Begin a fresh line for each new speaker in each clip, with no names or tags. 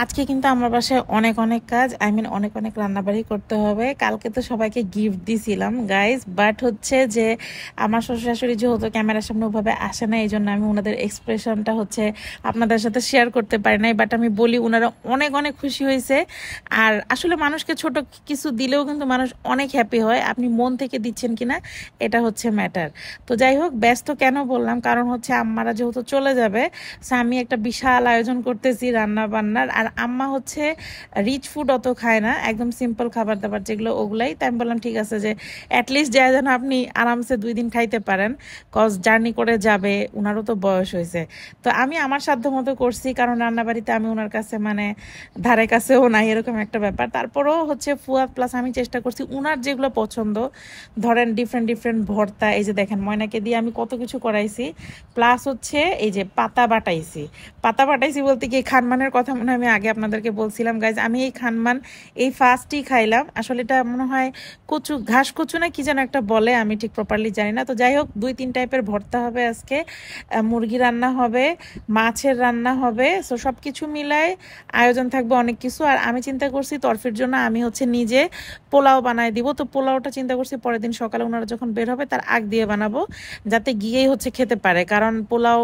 আজকে কিন্তু আমার বাসায় অনেক অনেক কাজ, অনেক অনেক রান্নাবাড়ি করতে হবে। কালকে তো সবাইকে গিফট দিছিলাম গাইস, বাট হচ্ছে যে আমার শ্বশুর শাশুড়ি যেহেতু ক্যামেরার সামনে ওভাবে আসে না, এই জন্য আমি ওনাদের এক্সপ্রেশনটা হচ্ছে আপনাদের সাথে শেয়ার করতে পারি নাই। বাট আমি বলি ওনারা অনেক অনেক খুশি হয়েছে। আর আসলে মানুষকে ছোট কিছু দিলেও কিন্তু মানুষ অনেক হ্যাপি হয়, আপনি মন থেকে দিচ্ছেন কিনা এটা হচ্ছে ম্যাটার। তো যাই হোক, ব্যস্ত কেন বললাম, কারণ হচ্ছে আম্মারা যেহেতু চলে যাবে, সো আমি একটা বিশাল আয়োজন করতেছি রান্না বান্নার। আর আম্মা হচ্ছে রিচ ফুড অত খায় না, একদম সিম্পল খাবার দাবার যেগুলো ওগুলাই। তাই আমি বললাম ঠিক আছে যে অ্যাটলিস্ট যায় যেন আপনি আরামসে 2 দিন খাইতে পারেন, কজ জার্নি করে যাবে, ওনারও তো বয়স হয়েছে। তো আমি আমার সাধ্য মতো করছি, কারণ রান্নাবাড়িতে আমি ওনার কাছে মানে ধারে কাছেও নাই এরকম একটা ব্যাপার। তারপরেও হচ্ছে ফুয়াদ প্লাস আমি চেষ্টা করছি ওনার যেগুলো পছন্দ, ধরেন ডিফারেন্ট ডিফারেন্ট ভর্তা, এই যে দেখেন ময়নাকে দিয়ে আমি কত কিছু করাইছি। প্লাস হচ্ছে এই যে পাতা বাটাইছি বলতে কি খানমানের কথা মনে হয় আমি আগে আপনাদেরকে বলছিলাম গাইজ। আমি এই খানমান এই ফার্স্টই খাইলাম। আসলে এটা মনে হয় কচু, ঘাস কচু না কি যেন একটা বলে, আমি ঠিক প্রপারলি জানি না। তো যাই হোক, 2-3 টাইপের ভর্তা হবে আজকে, মুরগি রান্না হবে, মাছের রান্না হবে। সো সব কিছু মিলায় আয়োজন থাকবে অনেক কিছু। আর আমি চিন্তা করছি তরফির জন্য আমি হচ্ছে নিজে পোলাও বানাই দিব। তো পোলাওটা চিন্তা করছি পরের দিন সকালে ওনারা যখন বের হবে তার আগ দিয়ে বানাবো, যাতে গিয়েই হচ্ছে খেতে পারে। কারণ পোলাও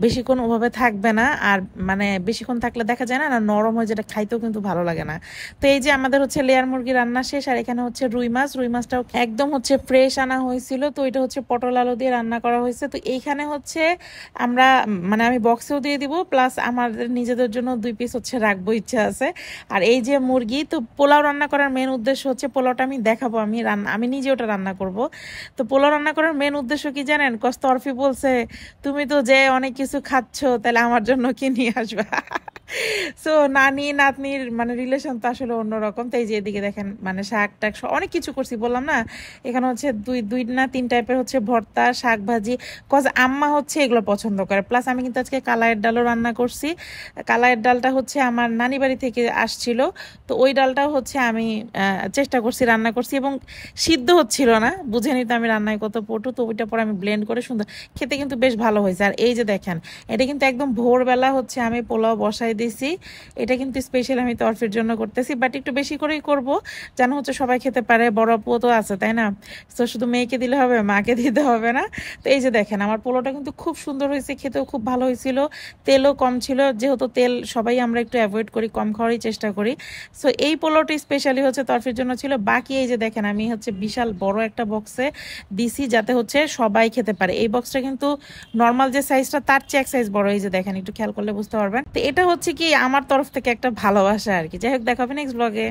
বেশিক্ষণ ওভাবে থাকবে না, আর মানে বেশিক্ষণ থাকলে দেখা যায় না না নরম হয়ে, যেটা খাইতেও কিন্তু ভালো লাগে না। তো এই যে আমাদের হচ্ছে লেয়ার মুরগি রান্না শেষ, আর এখানে হচ্ছে রুই মাছটাও একদম হচ্ছে ফ্রেশ আনা হয়েছিল। তো এটা হচ্ছে পটল আলু দিয়ে রান্না করা হয়েছে। তো এইখানে হচ্ছে আমরা মানে আমি বক্সেও দিয়ে দিব, প্লাস আমাদের নিজেদের জন্য 2 পিস হচ্ছে রাখবো, ইচ্ছা আছে। আর এই যে মুরগি, তো পোলাও রান্না করার মেন উদ্দেশ্য হচ্ছে পোলাওটা আমি দেখাবো, আমি নিজে ওটা রান্না করব। তো পোলাও রান্না করার মেন উদ্দেশ্য কি জানেন? তরফি বলছে তুমি তো যে অনেক কিছু খাচ্ছ, তাহলে আমার জন্য কি নিয়ে আসবা? সো নানি নাতনির মানে রিলেশন তো আসলে অন্যরকম। তাই যে এদিকে দেখেন মানে শাক টাক অনেক কিছু করছি, বললাম না। এখানে হচ্ছে দুই দুই না 3 টাইপের হচ্ছে ভর্তা, শাক ভাজি, কজ আম্মা হচ্ছে এগুলো পছন্দ করে। প্লাস আমি কিন্তু আজকে কালাইয়ের ডালও রান্না করছি। কালাইয়ের ডালটা হচ্ছে আমার নানি বাড়ি থেকে আসছিল, তো ওই ডালটাও হচ্ছে আমি চেষ্টা করছি রান্না করছি, এবং সিদ্ধ হচ্ছিল না, বুঝেনি তো আমি রান্নায় কত পটু। তো ওইটা পরে আমি ব্লেন্ড করে সুন্দর, খেতে কিন্তু বেশ ভালো হয়েছে। আর এই যে দেখেন, এটা কিন্তু একদম ভোরবেলা হচ্ছে আমি পোলাও বসাই দিছি। এটা কিন্তু স্পেশাল আমি তরফির জন্য করতেছি, বাট একটু বেশি করেই করব, যেন হচ্ছে সবাই খেতে পারে। বড় আপুও তো আছে, তাই না? তো শুধু মেয়েকে দিলে হবে, মাকে দিতে হবে না। তো এই যে দেখেন আমার পোলাওটা কিন্তু খুব সুন্দর হয়েছে, খেতেও খুব ভালো হয়েছিল। তেলও কম ছিল, যেহেতু তেল সবাই আমরা একটু অ্যাভয়েড করি, কম খাওয়ারই চেষ্টা করি। সো এই পোলাওটি স্পেশালি হচ্ছে তরফির জন্য ছিল। বাকি এই যে দেখেন আমি হচ্ছে বিশাল বড় একটা বক্সে দিছি, যাতে হচ্ছে সবাই খেতে পারে। এই বক্সটা কিন্তু নর্মাল যে সাইজটা তার চেয়ে এক সাইজ বড়, এই যে দেখেন একটু খেয়াল করলে বুঝতে পারবেন। তো এটা হচ্ছে কি আমার তরফ থেকে একটা ভালোবাসা আর কি। যাই হোক, দেখা হবে নেক্সট ব্লগে।